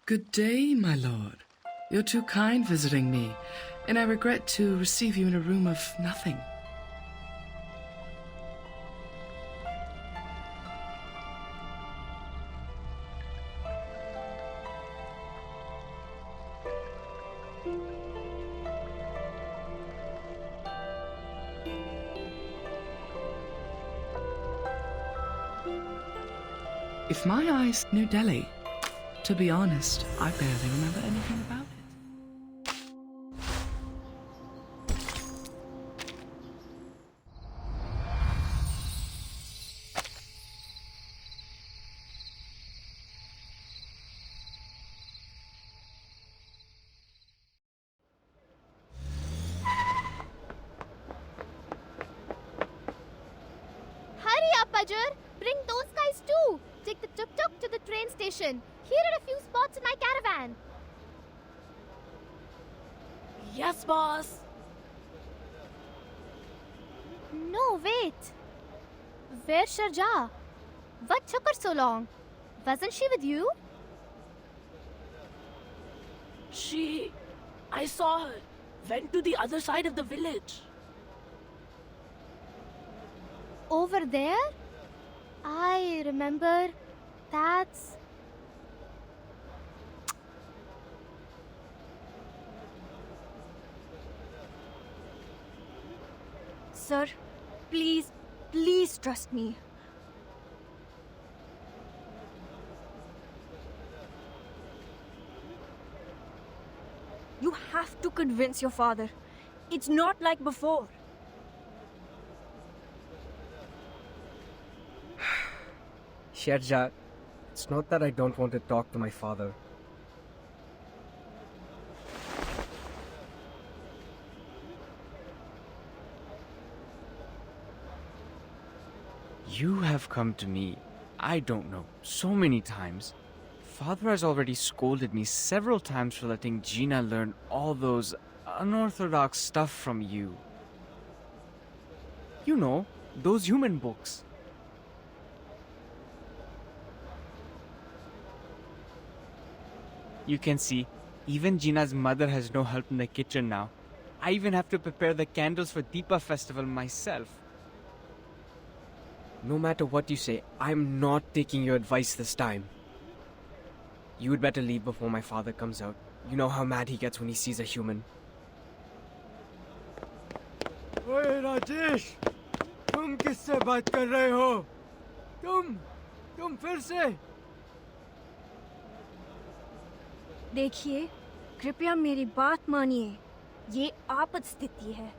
Good day, my lord. You're too kind visiting me, and I regret to receive you in a room of nothing. If my eyes knew Delhi, to be honest, I barely remember anything about it. Hurry up, Ajur! Bring those guys too! Take the tuk-tuk to the train station. Here are a few spots in my caravan. Yes, boss. No, wait. Where's Sharja? What took her so long? Wasn't she with you? I saw her, went to the other side of the village. Over there? I remember. That's... Sir, please trust me. You have to convince your father. It's not like before. Sharja, it's not that I don't want to talk to my father. You have come to me, I don't know, so many times. Father has already scolded me several times for letting Gina learn all those unorthodox stuff from you. You know, those human books. You can see, even Gina's mother has no help in the kitchen now. I even have to prepare the candles for Deepa festival myself. No matter what you say, I'm not taking your advice this time. You would better leave before my father comes out. You know how mad he gets when he sees a human. ओए राजेश, तुम किससे बात कर रहे हो? तुम फिर से? देखिए, कृपया मेरी बात मानिए। ये आपात स्थिति है।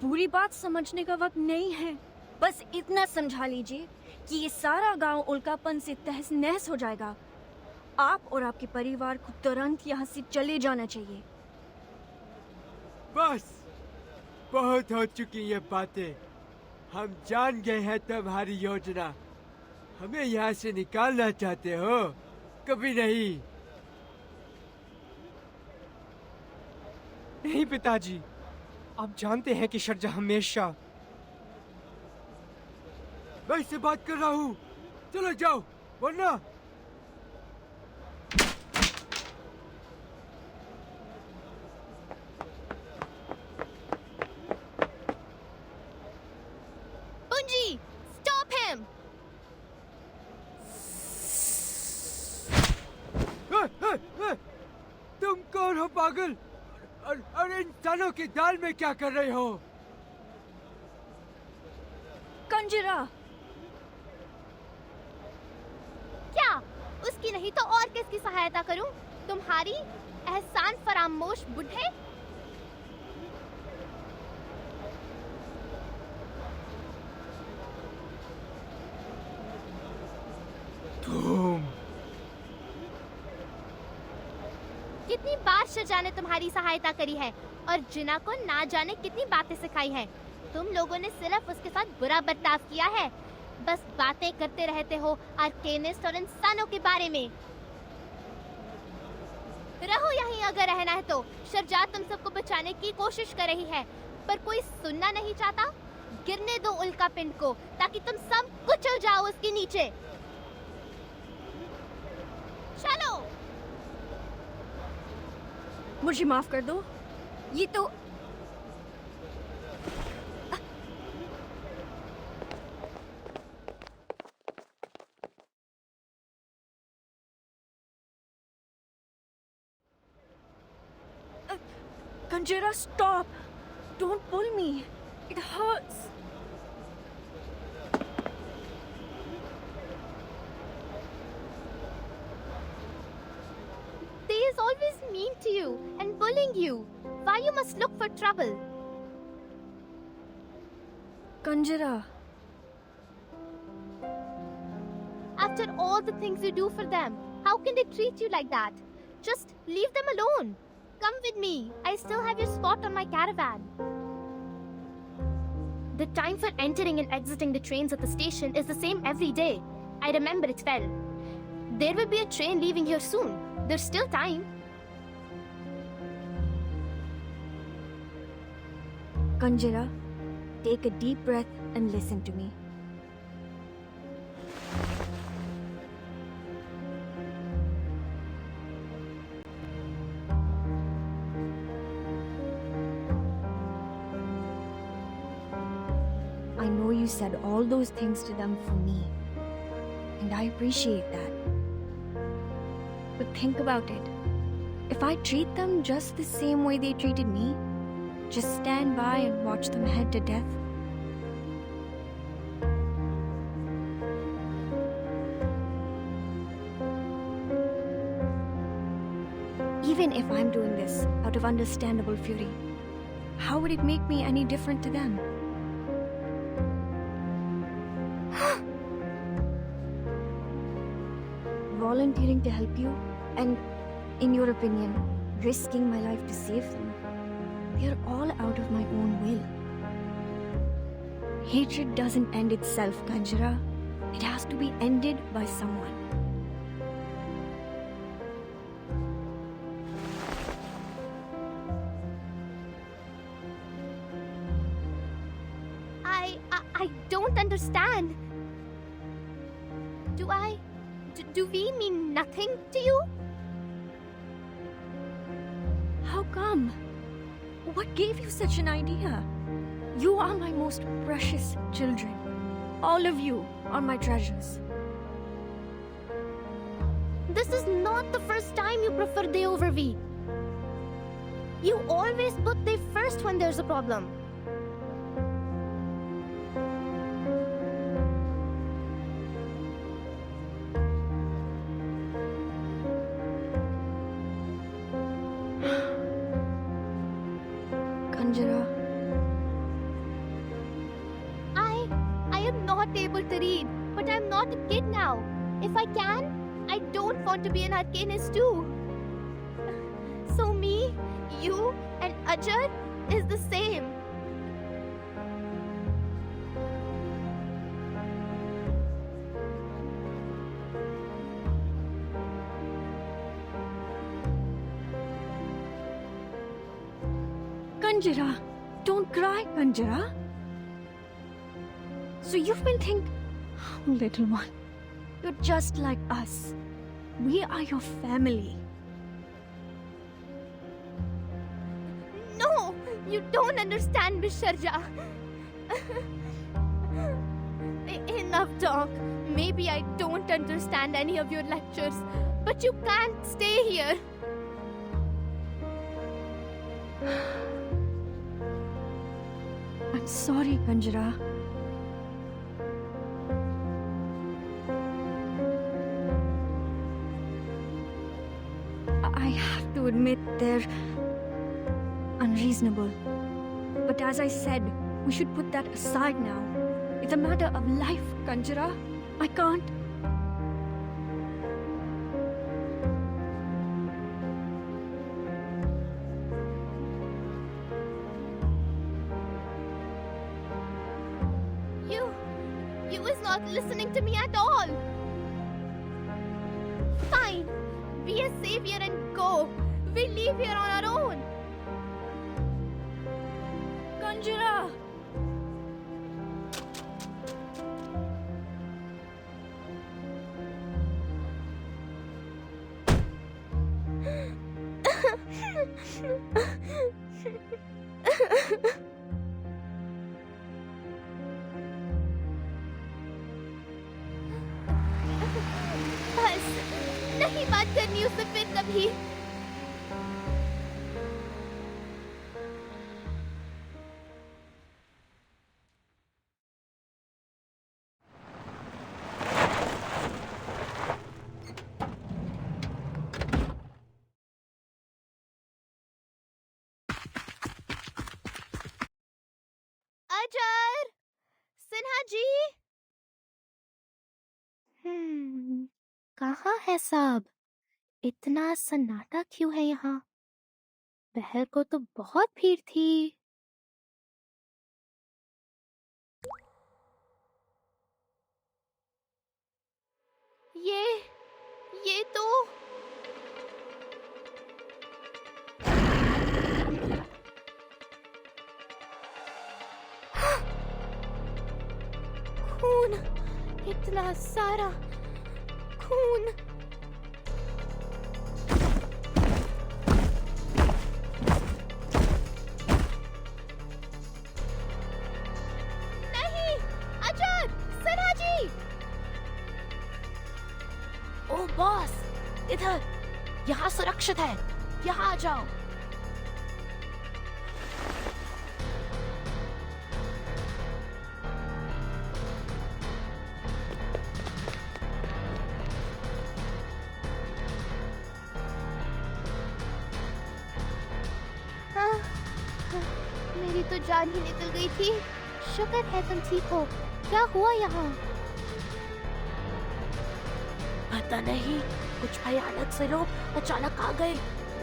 पूरी बात समझने का वक्त नहीं है। बस इतना समझा लीजिए कि ये सारा गांव उल्कापन से तहस नहस हो जाएगा। आप और आपके परिवार को तुरंत यहाँ से चले जाना चाहिए। बस, बहुत हो चुकी ये बातें। हम जान गए हैं तुम्हारी योजना। हमें यहाँ से निकालना चाहते हो? कभी नहीं। नहीं पिताजी, आप जानते हैं कि शर्जा हमेशा... मैं इससे बात कर रहा हूँ। चलो जाओ, वरना... Punji! Stop him! तुम कौन हो पागल? और इंसानों की दाल में क्या कर रहे हो? कंजरा! क्या? उसकी नहीं तो और किसकी सहायता करूं? तुम्हारी एहसान फरामोश बुढ़े? तुम... कितनी बार शर्जा ने तुम्हारी सहायता करी है और जिना को ना जाने कितनी बातें सिखाई हैं। तुम लोगों ने सिर्फ उसके साथ बुरा बर्ताव किया है। बस बातें करते रहते हो आर्केनिस्ट और इंसानों के बारे में। रहो यहीं अगर रहना है तो। शर्जा तुम सबको बचाने की कोशिश कर रही है, पर कोई सुनना नहीं चाहता। गिरने दो उल्का पिंड को ताकि तुम सब कुचल जाओ उसके नीचे। चलो। मुझे माफ कर दो। ये तो Conjura, stop! Don't pull me. It hurts. They is always mean to you and bullying you. Why you must look for trouble? Conjura, After all the things you do for them, how can they treat you like that? Just leave them alone. Come with me. I still have your spot on my caravan. The time for entering and exiting the trains at the station is the same every day. I remember it well. There will be a train leaving here soon. There's still time. Conjura, take a deep breath and listen to me. I know you said all those things to them for me, and I appreciate that. But think about it. If I treat them just the same way they treated me, just stand by and watch them head to death, even if I'm doing this out of understandable fury, how would it make me any different to them? Volunteering to help you, and in your opinion, risking my life to save them, they are all out of my own will. Hatred doesn't end itself, Conjura. It has to be ended by someone. I don't understand. Do we mean nothing to you? How come? What gave you such an idea? You are my most precious children. All of you are my treasures. This is not the first time you prefer they over we. You always put they first when there's a problem. Conjura, I am not able to read, but I'm not a kid now. If I can, I don't want to be an arcanist too. So me, you, and Ajar is the same. Conjura, don't cry, Conjura. So you've been thinking, oh, little one, you're just like us. We are your family. No, you don't understand, Miss Sharja. Enough talk. Maybe I don't understand any of your lectures, but you can't stay here. I'm sorry, Conjura. I have to admit they're unreasonable. But as I said, we should put that aside now. It's a matter of life, Conjura. I can't. You is not listening to me at all. Fine. Be a savior and go. We leave here on our own. Conjura! बस नहीं बात करनी उससे फिर कभी। अजर, सिन्हा जी। कहाँ है सब? इतना सन्नाटा क्यों है यहाँ? पहर को तो बहुत भीड़ थी। ये तो खून, इतना सारा खून। नहीं, अजर, सिन्हा जी। ओ बॉस, इधर, यहाँ सुरक्षित है, यहाँ आ जाओ। मेरी तो जान ही निकल गई थी। शुक्र है तुम ठीक हो। क्या हुआ यहाँ? पता नहीं, कुछ भयानक से लोग अचानक आ गए।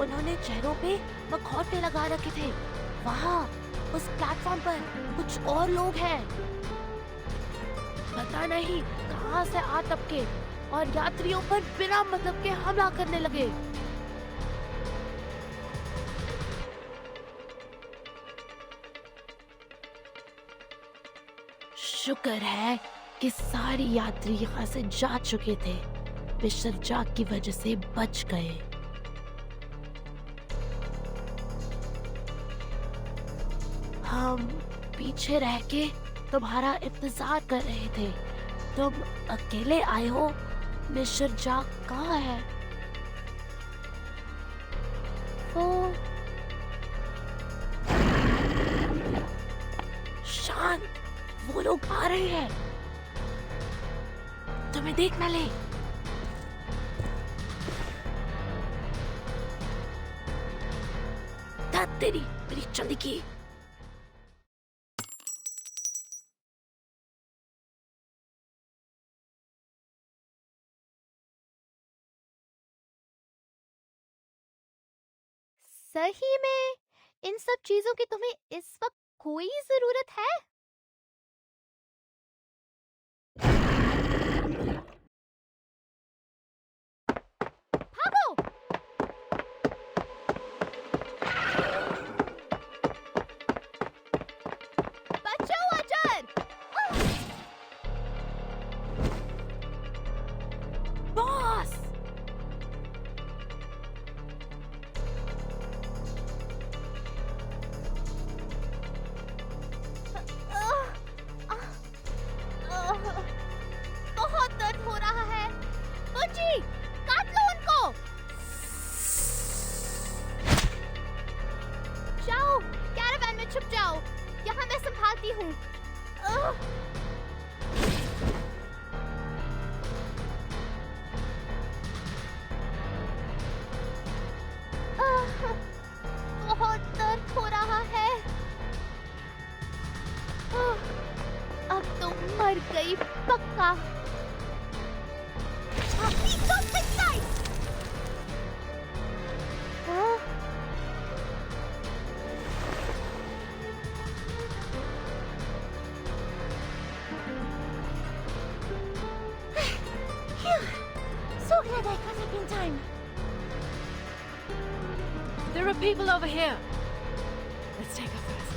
उन्होंने चेहरों पे मखौटे लगा रखे थे। वहाँ उस प्लेटफॉर्म पर कुछ और लोग हैं। पता नहीं कहाँ से आ टपके और यात्रियों पर बिना मतलब के हमला करने लगे। शुक्र है कि सारे यात्री यहाँ से जा चुके थे। वे शरजाक की वजह से बच गए। हम पीछे रह के तुम्हारा इंतजार कर रहे थे। तुम अकेले आए हो। मिस्टर जाक कहाँ है? वो शांत, वो लोग आ रहे हैं। तुम्हें देख न ले। धत तेरी, मेरी जल्दी की। सही में इन सब चीजों की तुम्हें इस वक्त कोई जरूरत है? भागो! बचाओ अजर! बॉस! बहुत दर्द हो रहा है। मुझे काट लो उनको। जाओ, कैरावैन में छुप जाओ। यहाँ मैं संभालती हूँ। बहुत दर्द हो रहा है। अब तो मर गई पक्का। So glad I caught up in time. There are people over here. Let's take a fast.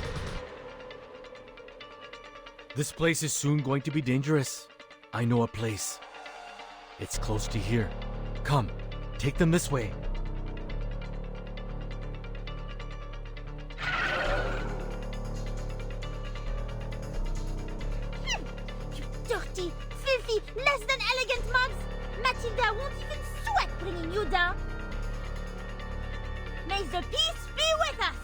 This place is soon going to be dangerous. I know a place. It's close to here. Come, take them this way. any less than elegant mugs. Matilda won't even sweat bringing you down. May the peace be with us.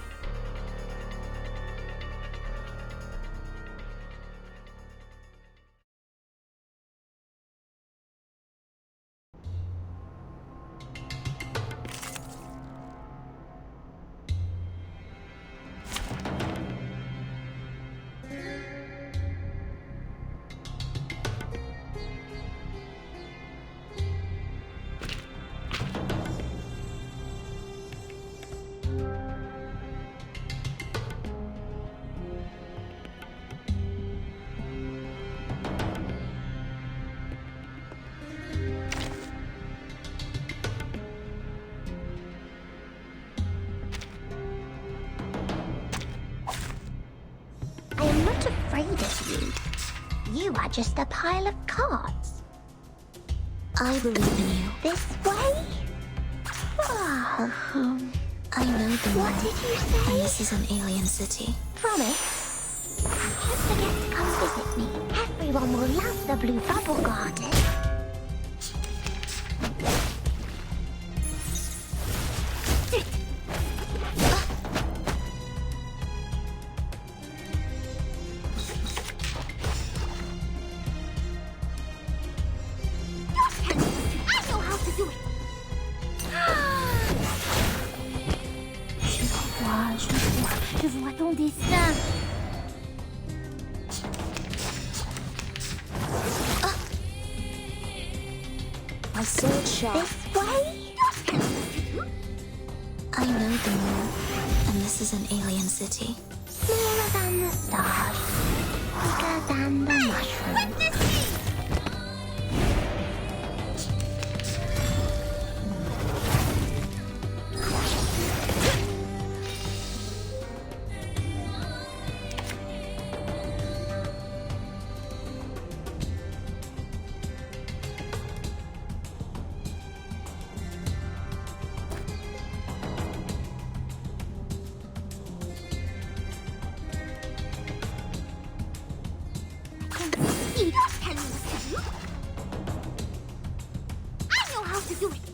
I am not afraid of you. You are just a pile of cards. I believe in you. This way? Oh, I know the what mall, did you and say? this is an alien city. Promise? Don't forget to come visit me. Everyone will love the Blue Bubble Garden. I know how to do it. Je vois ton destin. My sword shot. This way? I know the mall, and this is an alien city. Smaller than the stars, bigger than the mushroom. You don't tell me what to do. I know how to do it.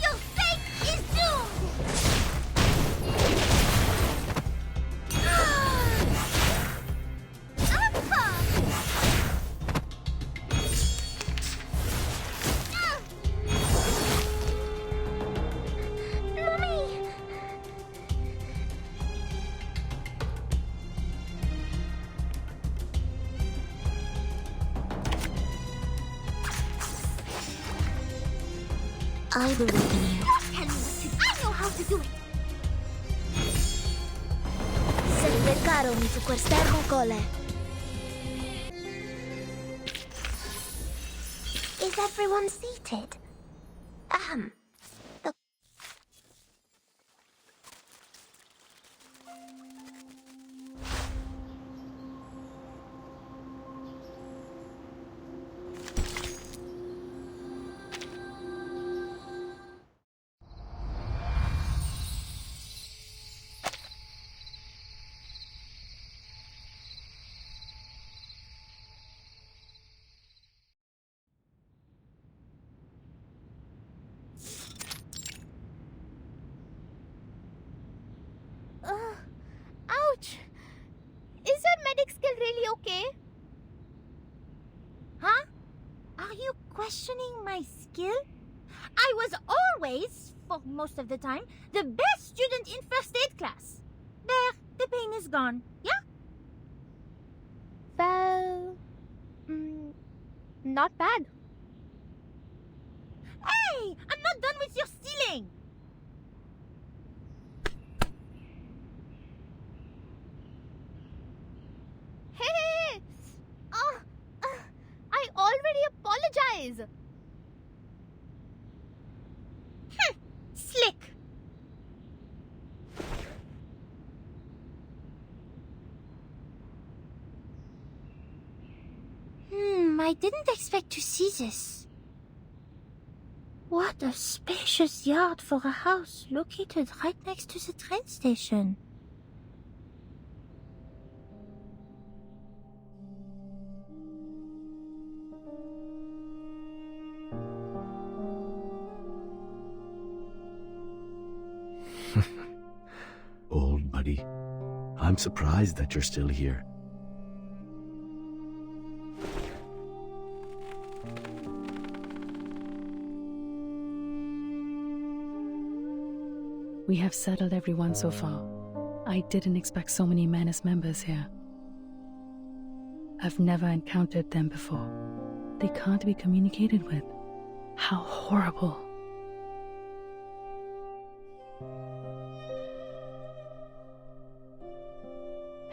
Your fate is doomed. Mommy. I believe in you. Tell me what to do. I know how to do it. Să caro mi tu quest'ermo cole. Is everyone seated? The Ouch! Is your medic skill really okay? Huh? Are you questioning my skill? I was always, for most of the time, the best student in first aid class. There, the pain is gone, yeah? Well, not bad. Hey! I'm not done with your stealing! Hey! I already apologize. Slick. I didn't expect to see this. What a spacious yard for a house located right next to the train station. buddy. I'm surprised that you're still here. We have settled everyone so far. I didn't expect so many Manus members here. I've never encountered them before. They can't be communicated with. How horrible.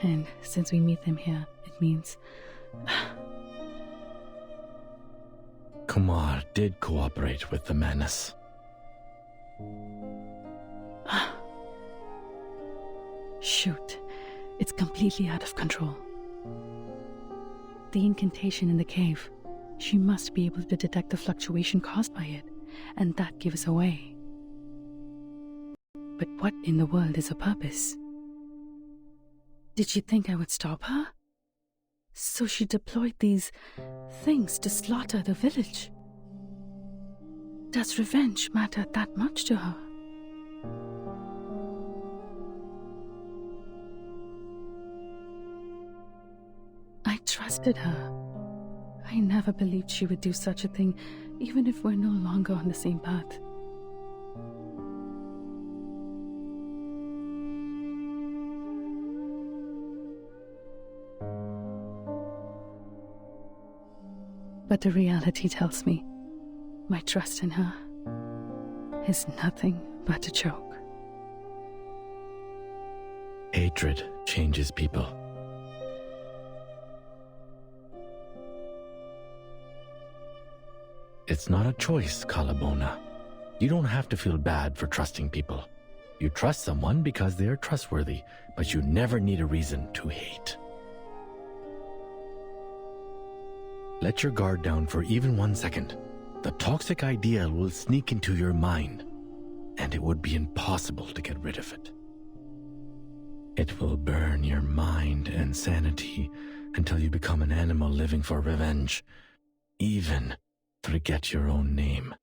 And since we meet them here, it means... Kumar did cooperate with the Manus. Shoot. It's completely out of control. The incantation in the cave. She must be able to detect the fluctuation caused by it, and that gives away. But what in the world is her purpose? Did she think I would stop her? So she deployed these things to slaughter the village. Does revenge matter that much to her? I trusted her. I never believed she would do such a thing, even if we're no longer on the same path. But the reality tells me my trust in her is nothing but a joke. Hatred changes people. It's not a choice, Kalabona. You don't have to feel bad for trusting people. You trust someone because they are trustworthy, but you never need a reason to hate. Let your guard down for even 1 second. The toxic idea will sneak into your mind, and it would be impossible to get rid of it. It will burn your mind and sanity until you become an animal living for revenge, even forget your own name.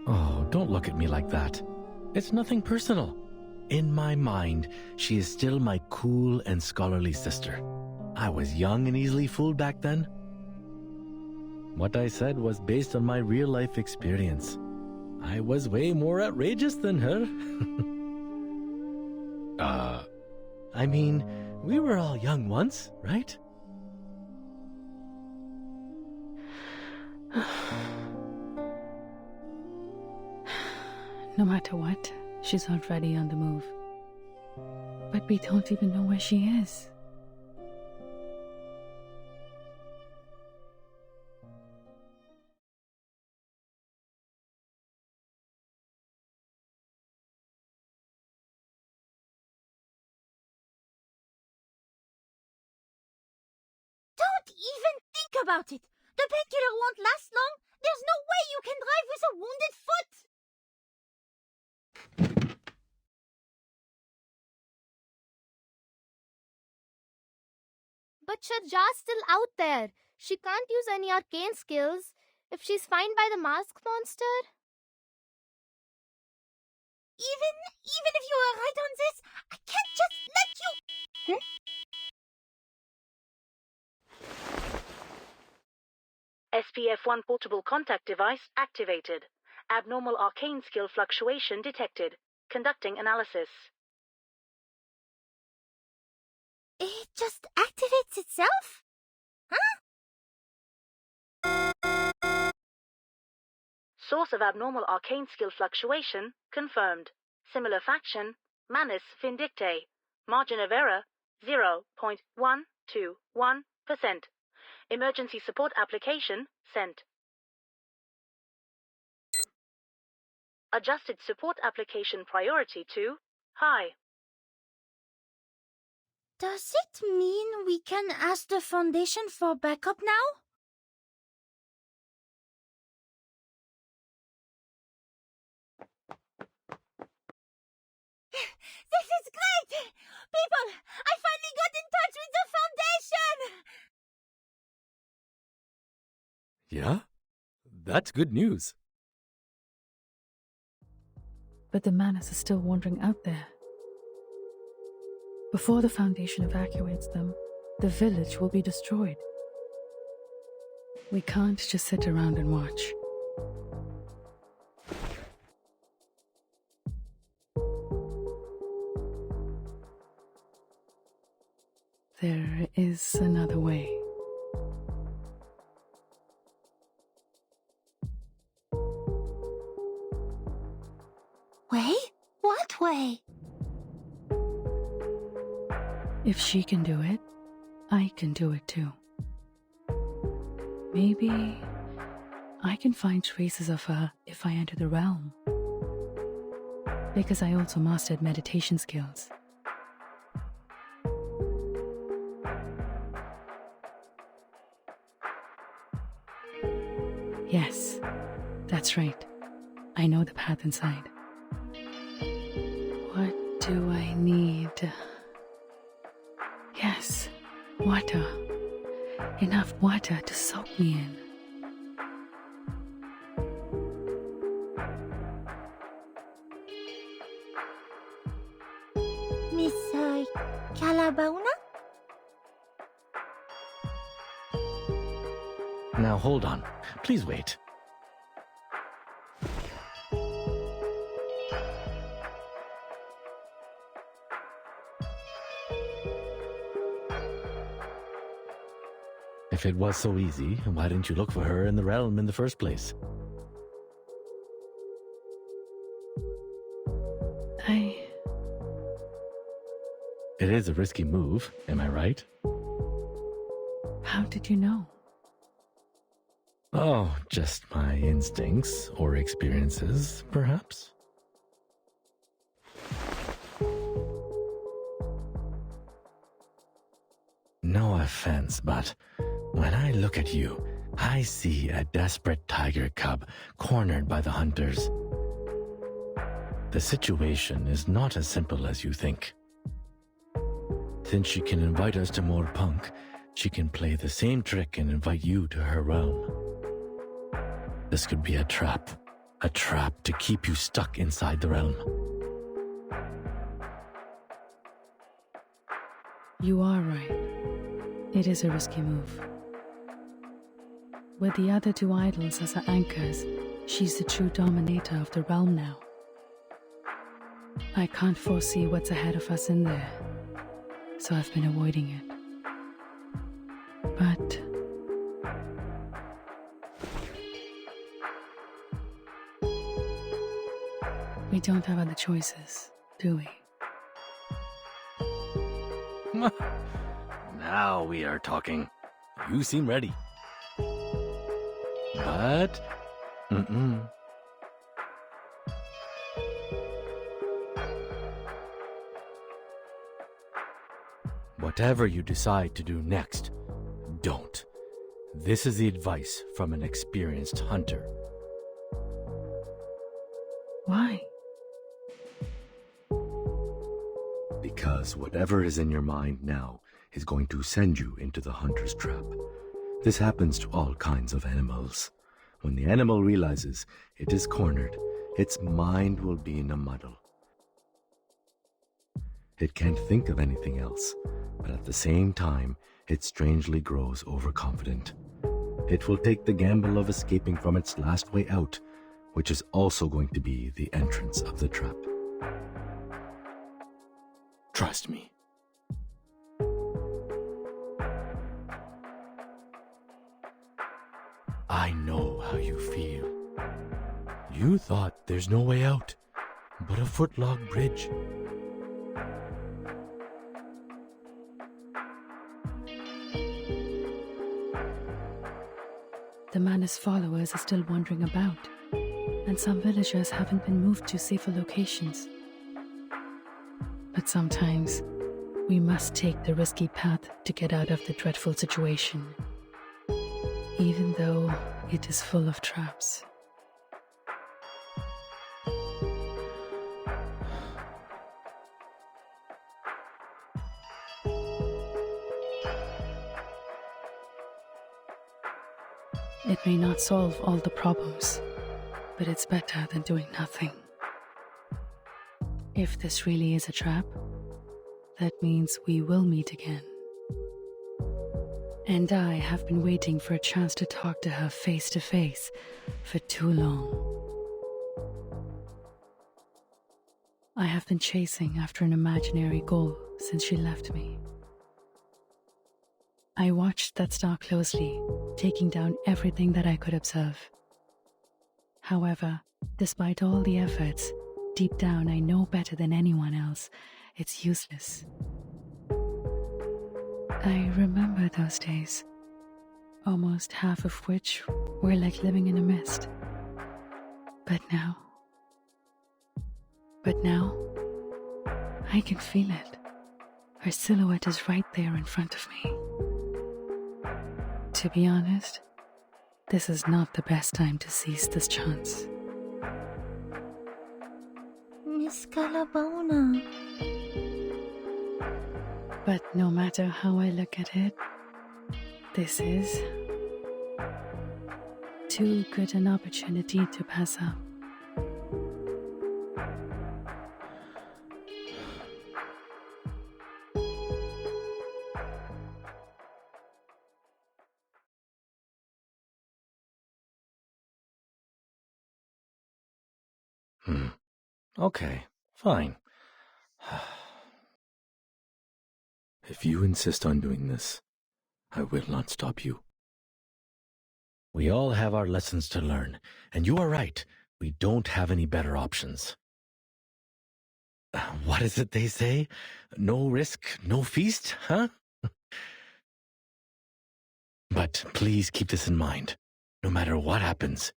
Oh, don't look at me like that. It's nothing personal. In my mind, she is still my cool and scholarly sister. I was young and easily fooled back then. What I said was based on my real-life experience. I was way more outrageous than her. I mean, we were all young once, right? No matter what, she's already on the move. But we don't even know where she is. Don't even think about it! The painkiller won't last long! There's no way you can drive with a wounded foot! But Sharja's still out there. She can't use any arcane skills if she's found by the masked monster. Even if you were right on this, I can't just let you... SPF-1 portable contact device activated. Abnormal arcane skill fluctuation detected. Conducting analysis. It just activates itself? Huh? Source of abnormal arcane skill fluctuation confirmed. Similar faction, Manus Vindictae. Margin of error, 0.121%. Emergency support application sent. Adjusted support application priority to high. Does it mean we can ask the Foundation for backup now? This is great! People, I finally got in touch with the Foundation! Yeah? That's good news. but the Manus is still wandering out there. Before the Foundation evacuates them, the village will be destroyed. We can't just sit around and watch. There is another way. Way? What way? If she can do it, I can do it too. Maybe I can find traces of her if I enter the realm. Because I also mastered meditation skills. Yes, that's right. I know the path inside. What do I need? Yes, water. Enough water to soak me in. Miss Calabauna? Now hold on. Please wait. If it was so easy, why didn't you look for her in the realm in the first place? It is a risky move, am I right? How did you know? Oh, just my instincts or experiences, perhaps? No offense, but when I look at you, I see a desperate tiger cub cornered by the hunters. The situation is not as simple as you think. Since she can invite us to Morpunk, she can play the same trick and invite you to her realm. This could be a trap to keep you stuck inside the realm. You are right. It is a risky move. With the other two idols as her anchors, she's the true dominator of the realm now. I can't foresee what's ahead of us in there, so I've been avoiding it. But we don't have other choices, do we? Now we are talking. You seem ready. But... Whatever you decide to do next, don't. This is the advice from an experienced hunter. Why? Because whatever is in your mind now is going to send you into the hunter's trap. This happens to all kinds of animals. When the animal realizes it is cornered, its mind will be in a muddle. It can't think of anything else, but at the same time, it strangely grows overconfident. It will take the gamble of escaping from its last way out, which is also going to be the entrance of the trap. Trust me. I know how you feel. You thought there's no way out, but a footlog bridge. The Manus followers are still wandering about, and some villagers haven't been moved to safer locations. But sometimes, we must take the risky path to get out of the dreadful situation, even though it is full of traps. It may not solve all the problems, but it's better than doing nothing. If this really is a trap, that means we will meet again. And I have been waiting for a chance to talk to her face to face for too long. I have been chasing after an imaginary goal since she left me. I watched that star closely, taking down everything that I could observe. However, despite all the efforts, deep down I know better than anyone else, it's useless. I remember those days, almost half of which were like living in a mist. But now, I can feel it. Her silhouette is right there in front of me. To be honest, this is not the best time to seize this chance. Miss Calabona. But no matter how I look at it, this is too good an opportunity to pass up. Okay, fine. If you insist on doing this, I will not stop you. We all have our lessons to learn, and you are right. We don't have any better options. What is it they say? No risk, no feast, huh? But please keep this in mind. No matter what happens,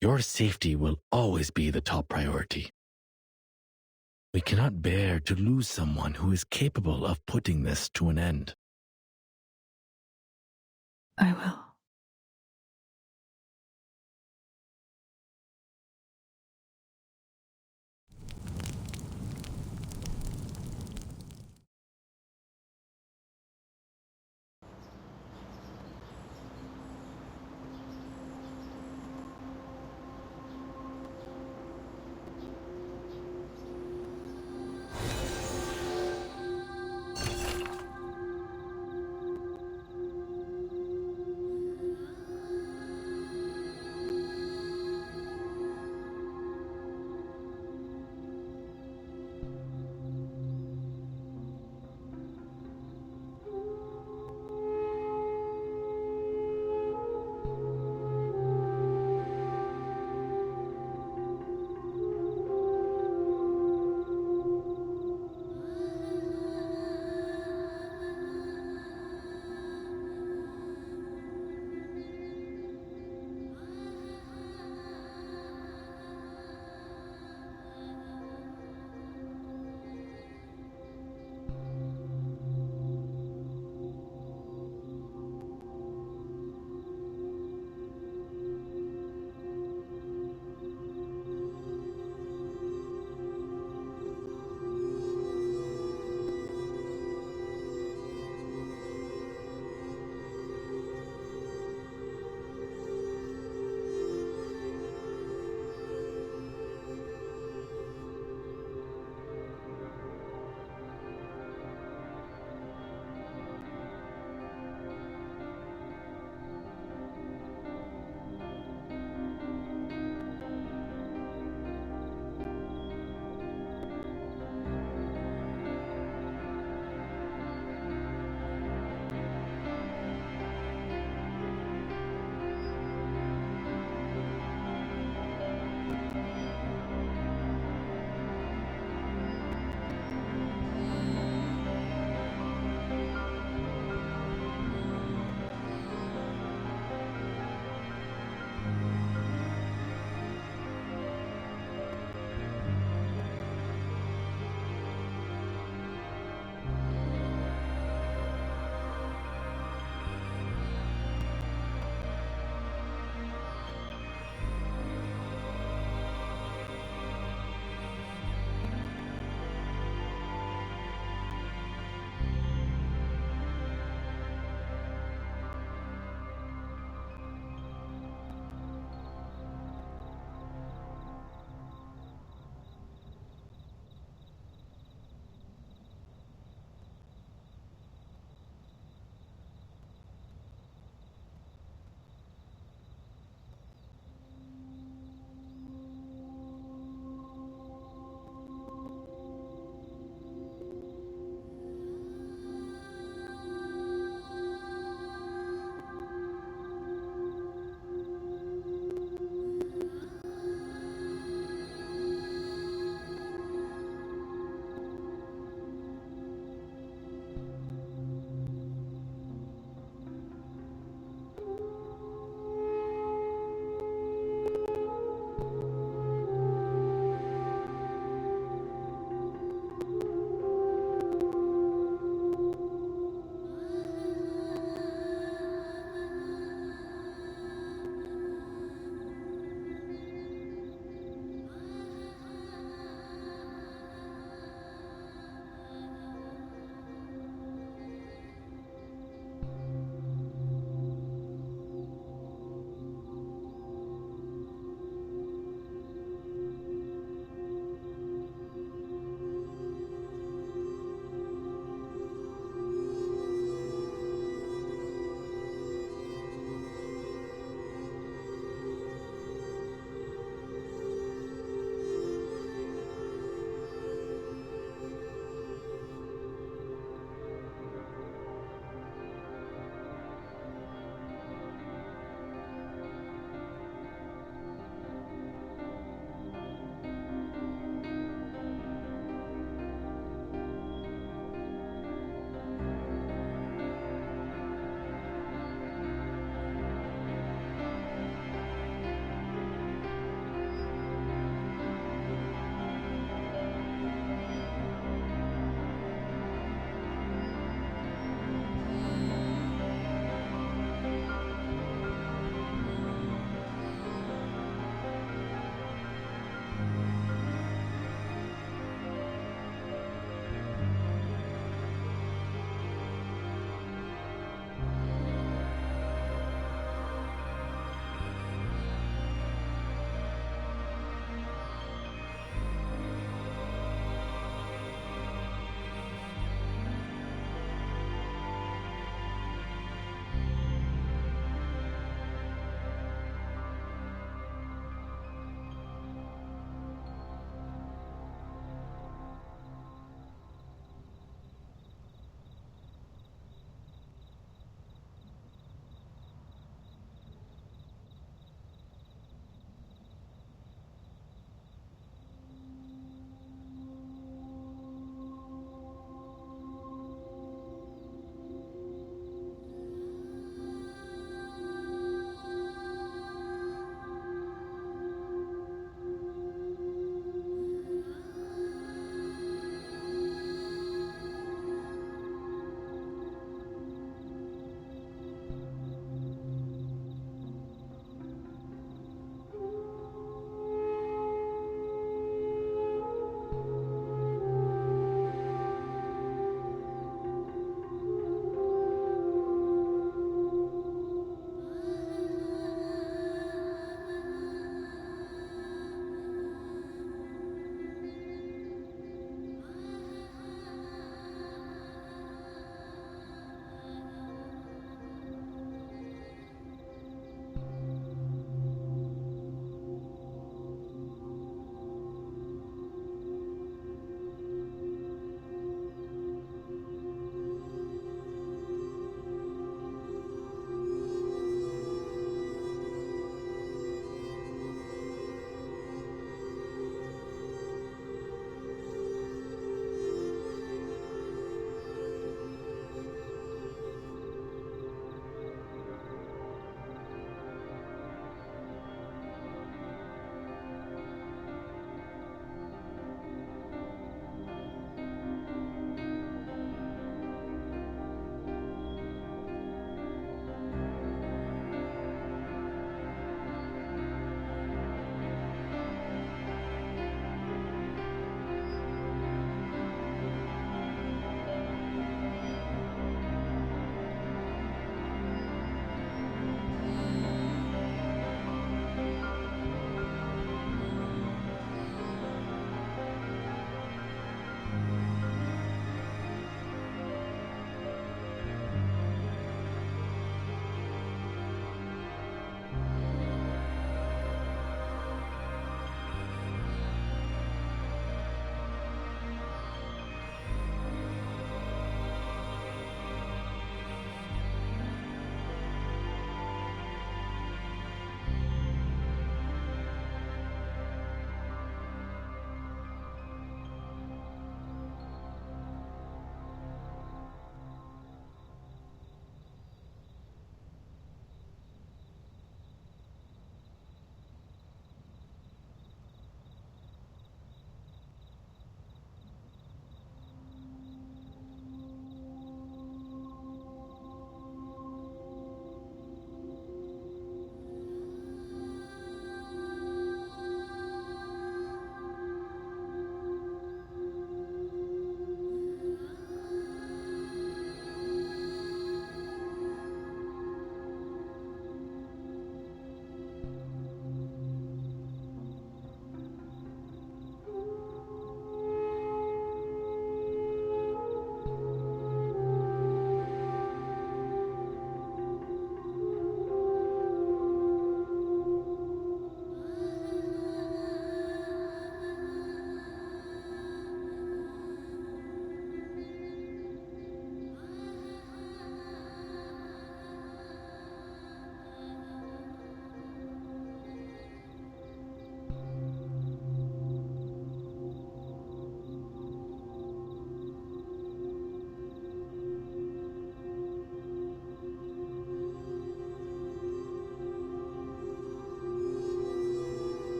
your safety will always be the top priority. We cannot bear to lose someone who is capable of putting this to an end. I will.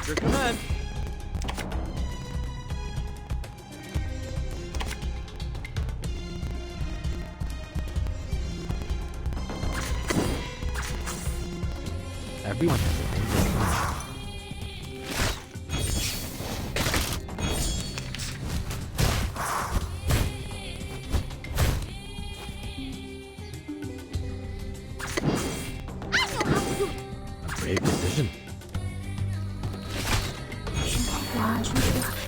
At your command. Everyone has their own destination. A brave decision.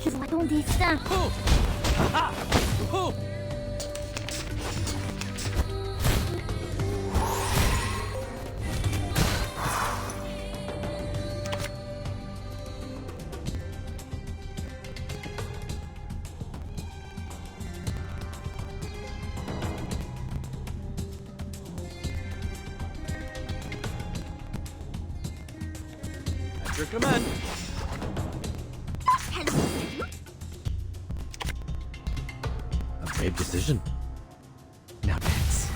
Je vois ton destin. At your command. A brave decision. Now dance.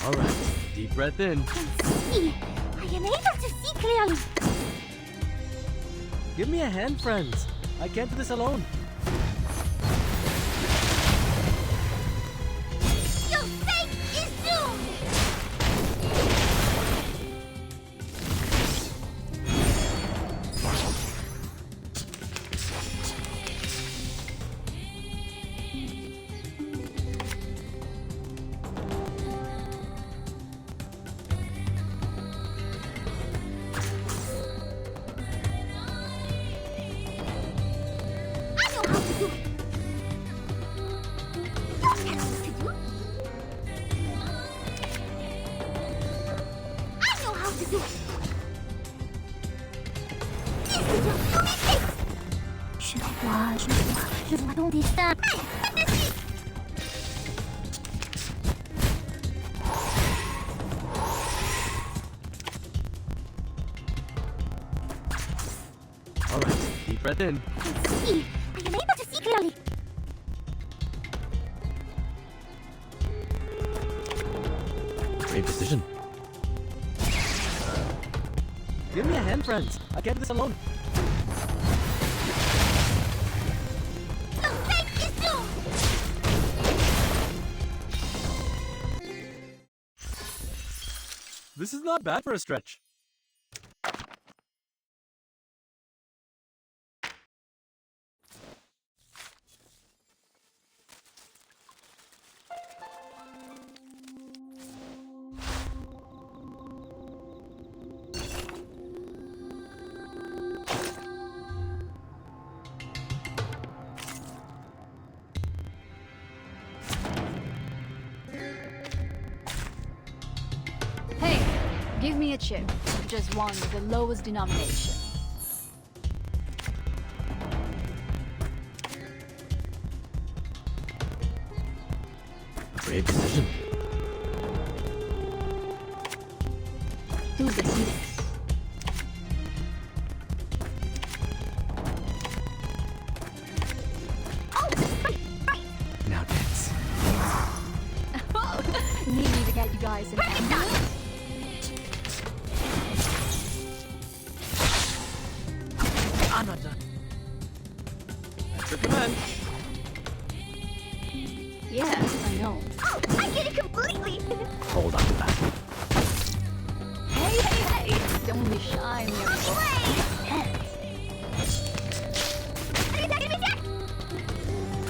All right. Deep breath in. See, I am able to see clearly. Give me a hand, friends. I can't do this alone. Your fate is doomed. I know how to do it. Don't tell me what to do. I know how to do it. This is your only fate. Je vois ton destin. All right. Deep breath in. See, I am able to see clearly. Brave decision. Give me a hand, friends. I can't do this alone. Your fate is doomed. This is not bad for a stretch. Hey, give me a chip. Just one with the lowest denomination. A brave decision. Tú decides. Now dance. Need me to get you guys in ambulance? I'm not done. At your command. Yes, I know. Oh, I get it completely. Hold on to that. Hey, hey, hey! Don't be shy, Miracle.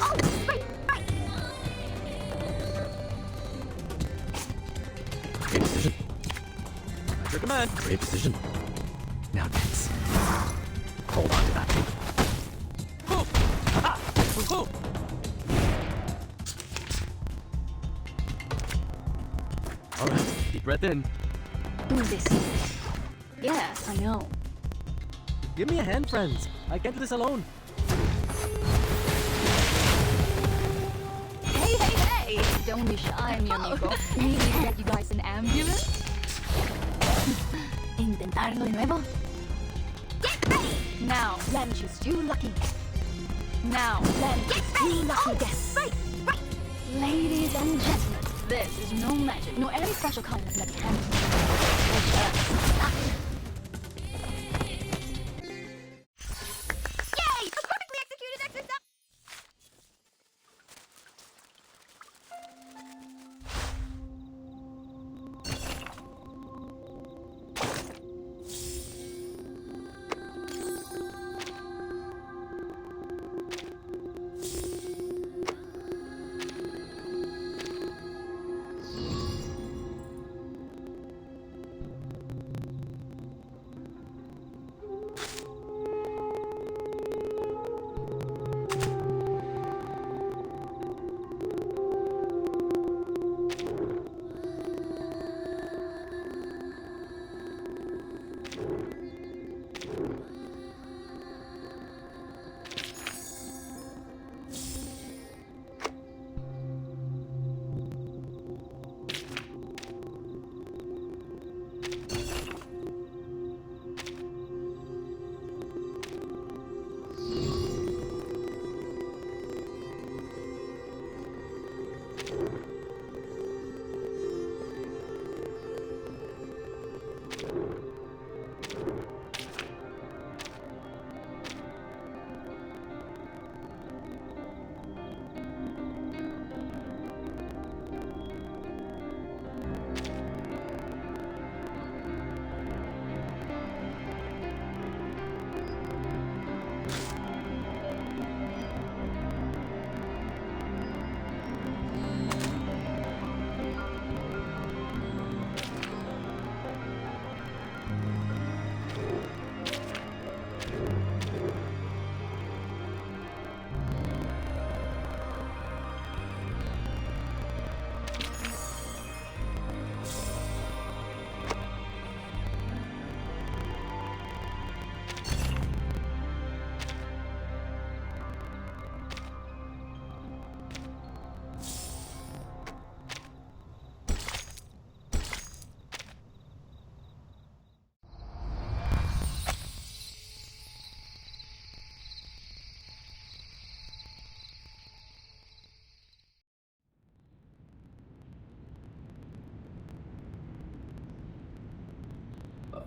Oh, right. Brave decision. At your command. Brave decision. Now dance. Hold on to that. All right. Deep breath in. Tú decides. Yes, I know. Give me a hand, friends. I can't do this alone. Hey, hey, hey! Don't be shy, mi amigo. Need me to get you guys an ambulance? Intentarlo de nuevo. Get Now, Lemchus, you lucky. Now, Lemchus, you lucky guess. Right. Ladies and gentlemen, this is no magic, no any special kindness that can. Yay! A perfectly executed exercise!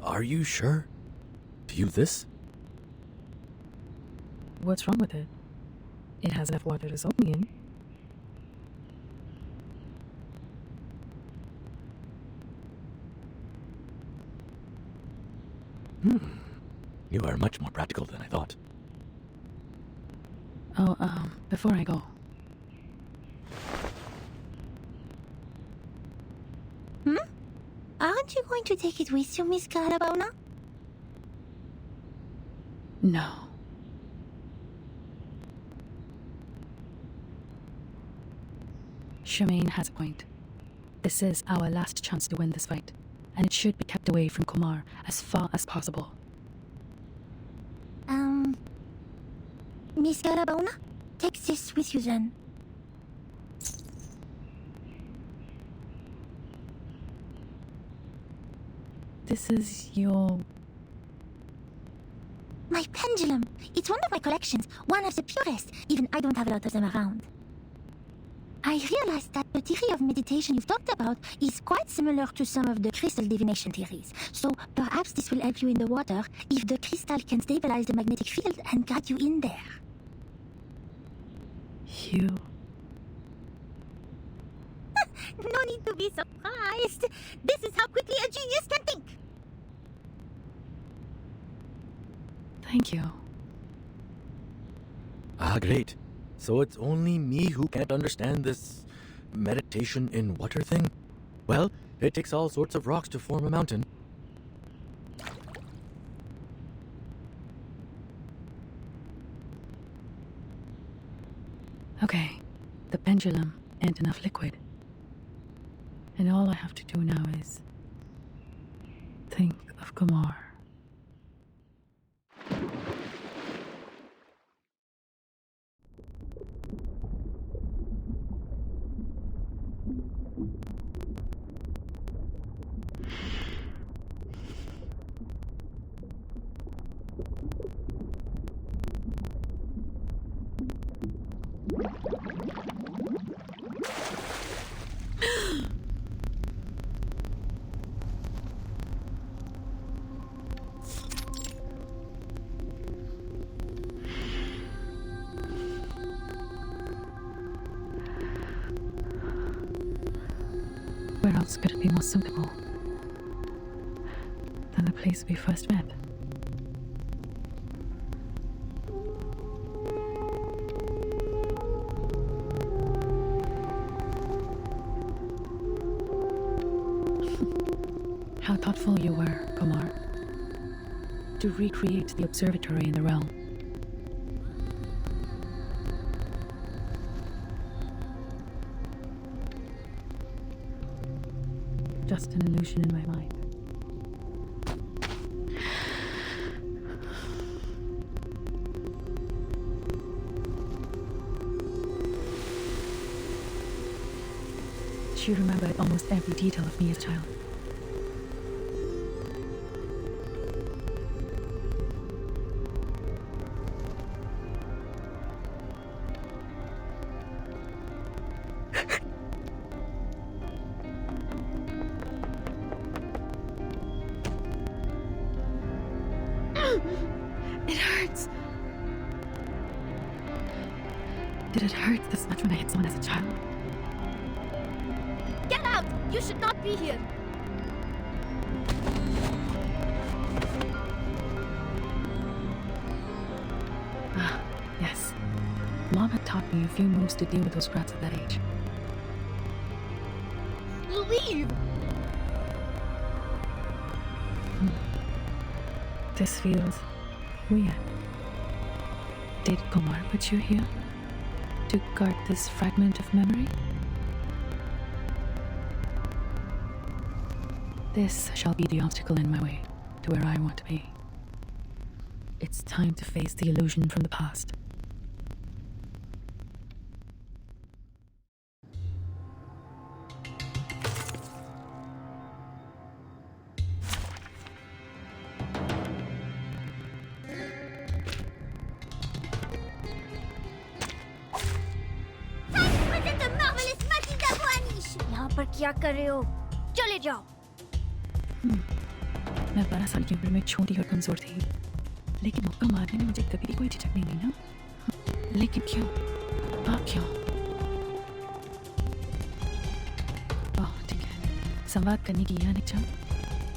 Are you sure? View this? What's wrong with it? It has enough water to soak me in. You are much more practical than I thought. Oh, before I go, Aren't you going to take it with you, Miss Carabona? no. Charmaine has a point. This is our last chance to win this fight, and it should be kept away from Kumar as far as possible. Miss Carabona? Take this with you then. This is your... My pendulum. It's one of my collections, one of the purest. Even I don't have a lot of them around. I realized that the theory of meditation you've talked about is quite similar to some of the crystal divination theories. So perhaps this will help you in the water if the crystal can stabilize the magnetic field and guide you in there. You... No need to be surprised. This is how quickly a genius can think. Thank you. Ah, great. So it's only me who can't understand this meditation in water thing? Well, it takes all sorts of rocks to form a mountain. Okay, the pendulum and enough liquid. And all I have to do now is think of Kumar. Where else could it be more suitable than the place we first met? How thoughtful you were, Kumar, to recreate the observatory in the realm. Just an illusion in my mind. She remembered almost every detail of me as a child. It hurts. Did it hurt this much when I hit someone as a child? Get out! You should not be here. Ah, yes. Mom had taught me a few moves to deal with those rats at that age. Leave! This feels weird. Did Kumar put you here to guard this fragment of memory? This shall be the obstacle in my way to where I want to be. It's time to face the illusion from the past. यहाँ पर क्या कर रहे हो? चले जाओ। मैं 12 साल की उम्र में छोटी और कमजोर थी, लेकिन मुक्का मारने में मुझे कभी भी कोई झिझक नहीं हुई ना। लेकिन क्यों? आप क्यों? ओह, ठीक है। संवाद करने की यह इच्छा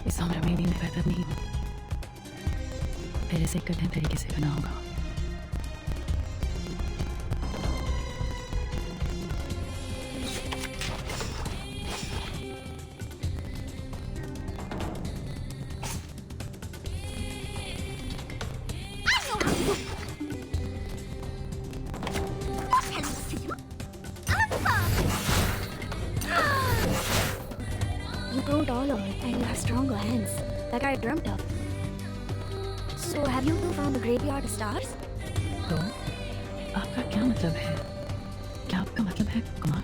इस उम्र में भी मैं बेहतर नहीं हूँ। पहले से कठिन तरीके से करना होगा। You grow taller and you have stronger hands, like I dreamt of. So have you found the graveyard of stars? तो आपका क्या मतलब है? क्या आपका मतलब है, कुमार?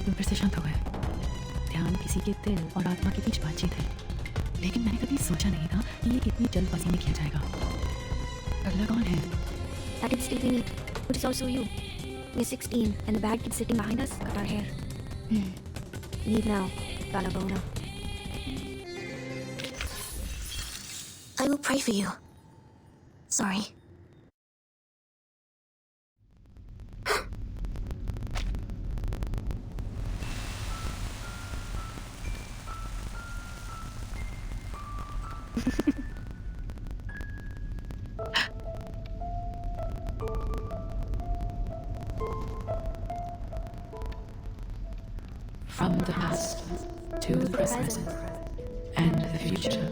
तुम फिर से शांत हो गए। ध्यान किसी के दिल और आत्मा के बीच बातचीत है, लेकिन मैंने कभी सोचा नहीं था कि ये इतनी जल्दबाजी में किया जाएगा। अगला कौन है? That kid still me, but it's also you. We're 16 and the bad kid sitting behind us cut our hair. Leave now, Balabona. I will pray for you. Sorry. From the past to the present and the future.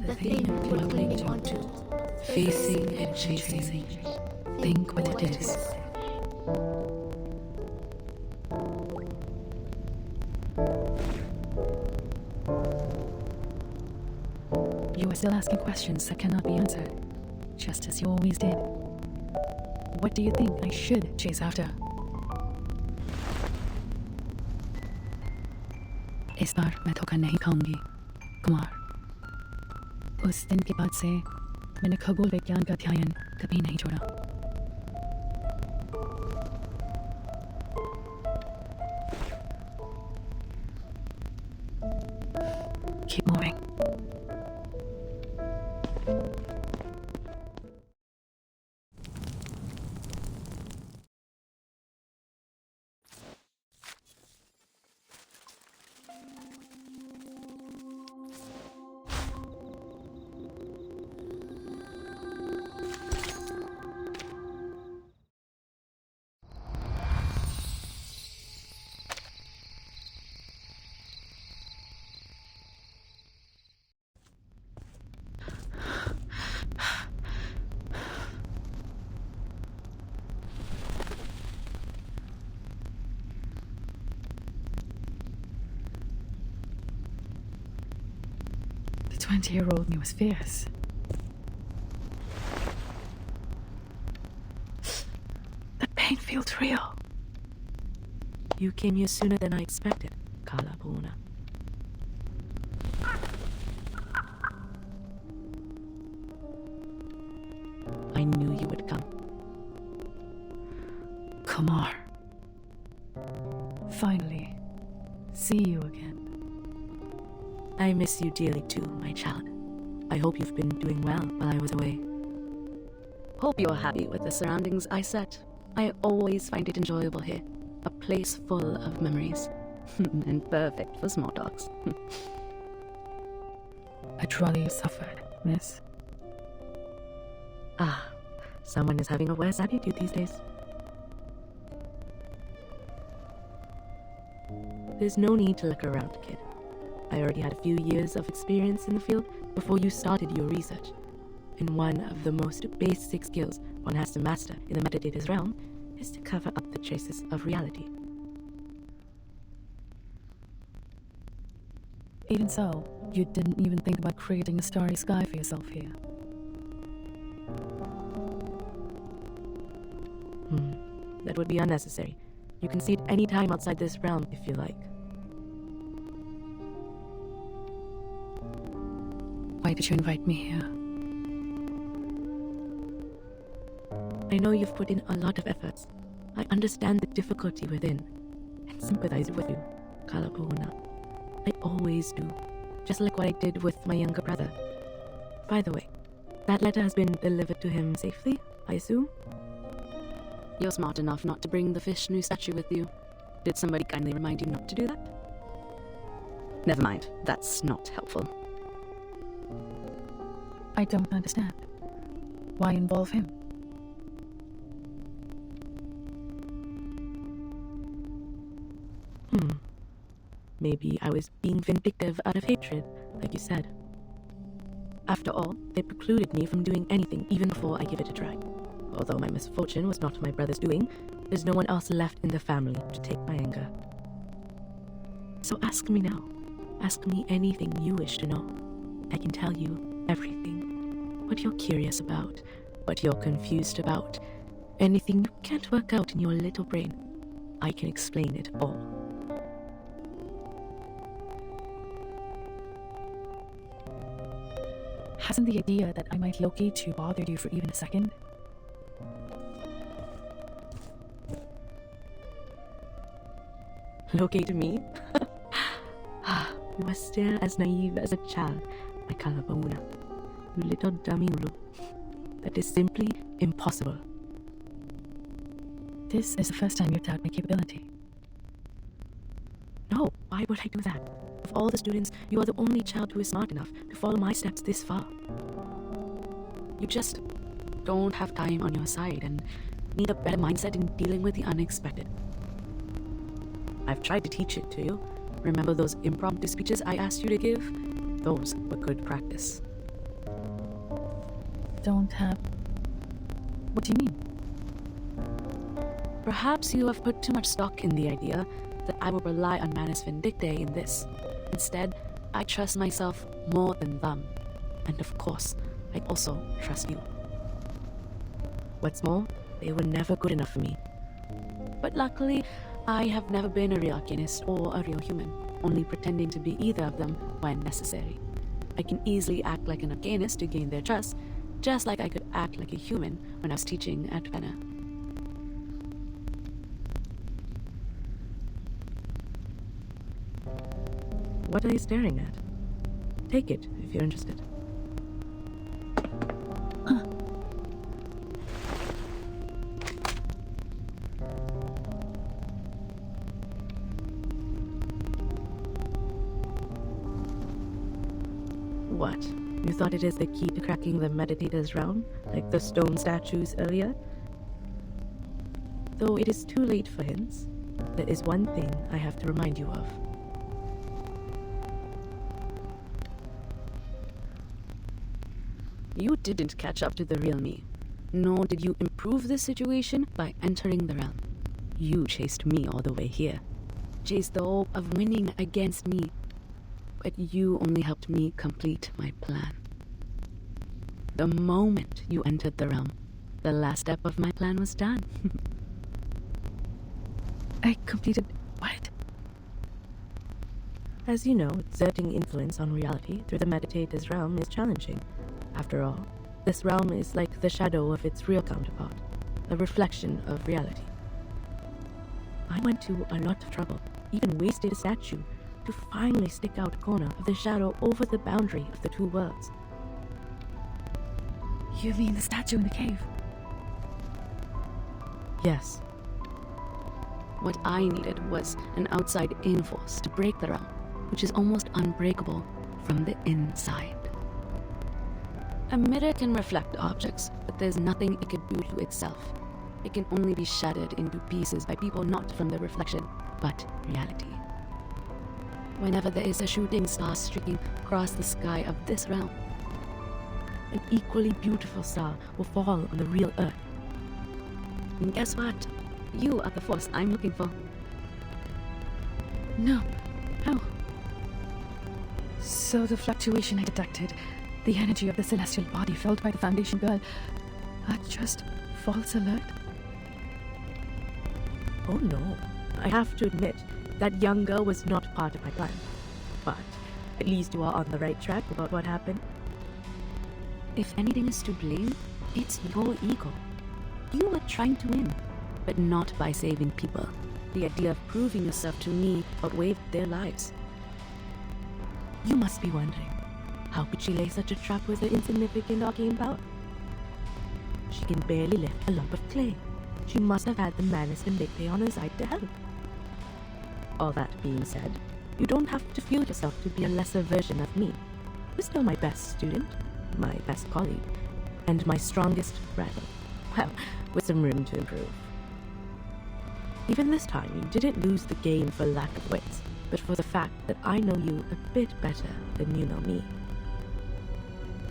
The thing you're holding onto, facing and chasing. Think what it is You are still asking questions that cannot be answered, just as you always did. What do you think I should chase after? इस बार मैं धोखा नहीं खाऊंगी, कुमार। उस दिन के बाद से मैंने खगोल विज्ञान का अध्ययन कभी नहीं छोड़ा। Keep moving. The 20-year-old me was fierce. The pain feels real. You came here sooner than I expected, Kalapuna. I knew you would come. Kumar. Finally, see you again. I miss you dearly too, my child. I hope you've been doing well while I was away. Hope you're happy with the surroundings I set. I always find it enjoyable here. A place full of memories. And perfect for small talks. I truly suffered, miss. Ah, someone is having a worse attitude these days. There's no need to look around, kid. I already had a few years of experience in the field before you started your research. And one of the most basic skills one has to master in the metadata's realm is to cover up the traces of reality. Even so, you didn't even think about creating a starry sky for yourself here. That would be unnecessary. You can see it any time outside this realm if you like. Why did you invite me here? I know you've put in a lot of efforts. I understand the difficulty within and sympathize with you, Kalapuna. I always do, just like what I did with my younger brother. By the way, that letter has been delivered to him safely, I assume? You're smart enough not to bring the Vishnu statue with you. Did somebody kindly remind you not to do that? Never mind, that's not helpful. I don't understand. Why involve him? Maybe I was being vindictive out of hatred, like you said. After all, they precluded me from doing anything even before I give it a try. Although my misfortune was not my brother's doing, there's no one else left in the family to take my anger. So ask me now. Ask me anything you wish to know. I can tell you everything. What you're curious about, what you're confused about, anything you can't work out in your little brain. I can explain it all. Hasn't the idea that I might locate you bothered you for even a second? Locate me? You are still as naive as a child, my Kalapuna. You little dummy Ulu. That is simply impossible. This is the first time you've doubted my capability. No, why would I do that? Of all the students, you are the only child who is smart enough to follow my steps this far. You just don't have time on your side and need a better mindset in dealing with the unexpected. I've tried to teach it to you. Remember those impromptu speeches I asked you to give? Those were good practice. Don't have... What do you mean? Perhaps you have put too much stock in the idea that I will rely on Manus Vindictae in this. Instead, I trust myself more than them. And of course, I also trust you. What's more, they were never good enough for me. But luckily, I have never been a real arcanist or a real human, only pretending to be either of them when necessary. I can easily act like an arcanist to gain their trust, just like I could act like a human when I was teaching at Penna. What are you staring at? Take it if you're interested. What? You thought it is the key to cracking the meditator's realm, like the stone statues earlier? Though it is too late for hints, there is one thing I have to remind you of. You didn't catch up to the real me, nor did you improve the situation by entering the realm. You chased me all the way here, chased the hope of winning against me, but you only helped me complete my plan. The moment you entered the realm, the last step of my plan was done. I completed what? As you know, exerting influence on reality through the meditator's realm is challenging. After all, this realm is like the shadow of its real counterpart, a reflection of reality. I went to a lot of trouble, even wasted a statue, to finally stick out a corner of the shadow over the boundary of the two worlds. You mean the statue in the cave? Yes. What I needed was an outside-in force to break the realm, which is almost unbreakable from the inside. A mirror can reflect objects, but there's nothing it can do to itself. It can only be shattered into pieces by people not from the reflection, but reality. Whenever there is a shooting star streaking across the sky of this realm, an equally beautiful star will fall on the real Earth. And guess what? You are the force I'm looking for. No. How? So the fluctuation I detected, the energy of the celestial body felt by the Foundation girl, are just false alert? Oh no. I have to admit, that young girl was not part of my plan. But at least you are on the right track about what happened. If anything is to blame, it's your ego. You were trying to win, but not by saving people. The idea of proving yourself to me outweighed their lives. You must be wondering, how could she lay such a trap with her insignificant arcane power? She can barely lift a lump of clay. She must have had the Manus Vindictae on her side to help. All that being said, you don't have to feel yourself to be a lesser version of me. You're still my best student, my best colleague, and my strongest rival. Well, with some room to improve. Even this time, you didn't lose the game for lack of wits, but for the fact that I know you a bit better than you know me.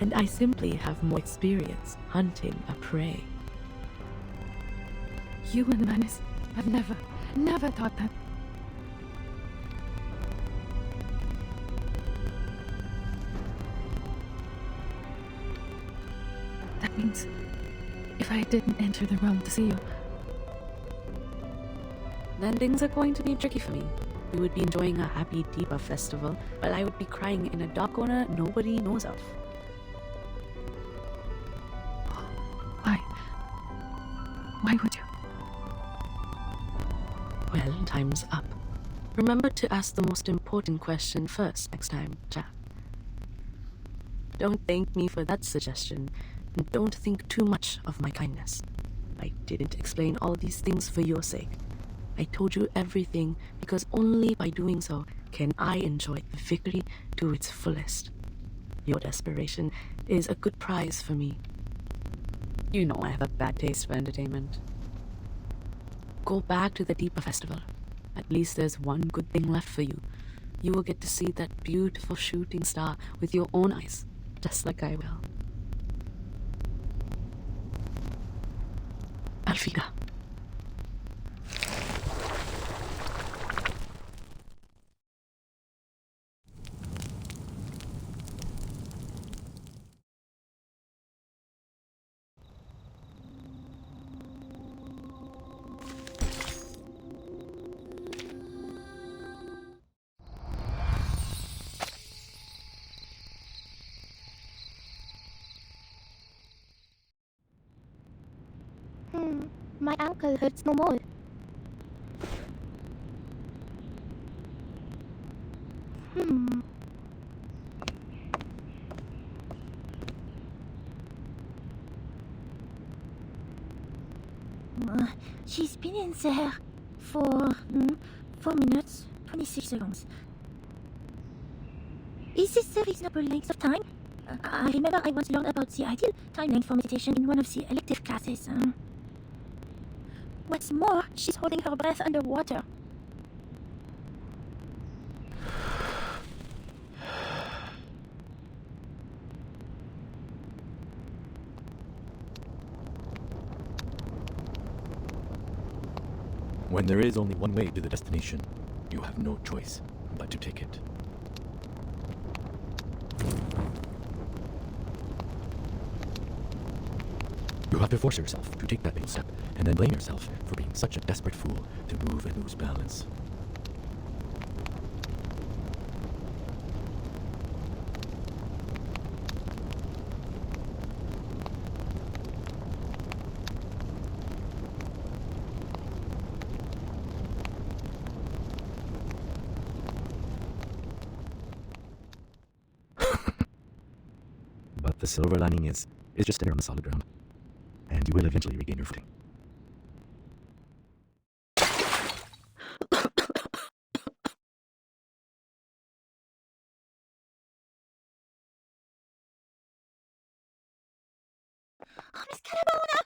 And I simply have more experience hunting a prey. You and the Manus, I've never thought that. That means if I didn't enter the realm to see you, then things are going to be tricky for me. We would be enjoying a happy Deepa festival, while I would be crying in a dark corner nobody knows of. Why? Why would you? Well, time's up. Remember to ask the most important question first next time, Jack. Don't thank me for that suggestion, and don't think too much of my kindness. I didn't explain all these things for your sake. I told you everything because only by doing so can I enjoy the victory to its fullest. Your desperation is a good prize for me. You know I have a bad taste for entertainment. Go back to the Deepa festival. At least there's one good thing left for you. You will get to see that beautiful shooting star with your own eyes, just like I will. Alfida. My ankle hurts no more. She's been in there for 4 minutes, 26 seconds. Is this a reasonable length of time? I remember I once learned about the ideal time length for meditation in one of the elective classes. What's more, she's holding her breath underwater. When there is only one way to the destination, you have no choice but to take it. You have to force yourself to take that big step, and then blame yourself for being such a desperate fool to move and lose balance. But the silver lining is just there on the solid ground, and you will eventually regain your footing. Oh, Miss Calabona!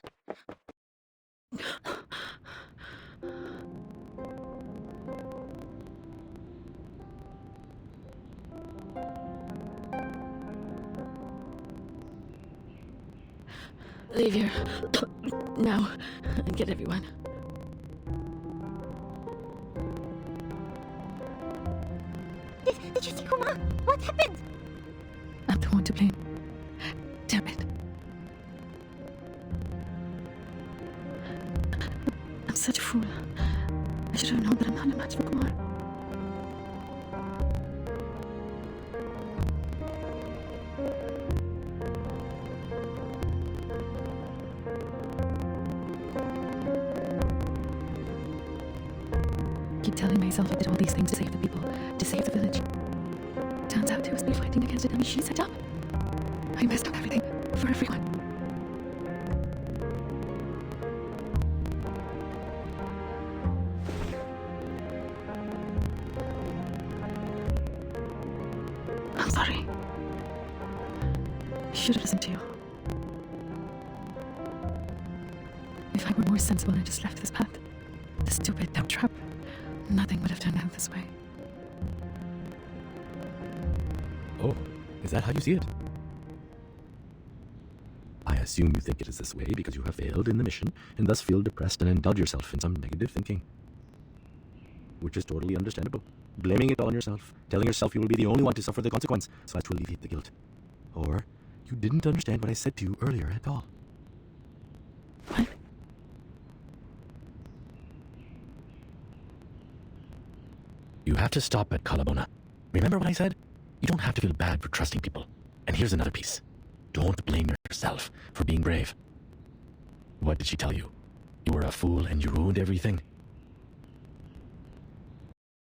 Leave here. Now. And get everyone. Did you see Kuma? What happened? I'm the one to blame. Damn it. I'm such a fool. I should have known that I'm not a match for Kumar. Keep telling myself I did all these things to save the people, to save the village. Turns out it was me fighting against the dummy she set up. I messed up everything for everyone. I'm sorry. I should have listened to you. If I were more sensible and just left this path, this stupid dumb trap, nothing would have turned out this way. Oh, is that how you see it? I assume you think it is this way because you have failed in the mission and thus feel depressed and indulge yourself in some negative thinking. Which is totally understandable. Blaming it all on yourself, telling yourself you will be the only one to suffer the consequence so as to alleviate the guilt. Or you didn't understand what I said to you earlier at all. What? You have to stop at Calabona. Remember what I said? You don't have to feel bad for trusting people. And here's another piece. Don't blame yourself for being brave. What did she tell you? You were a fool and you ruined everything?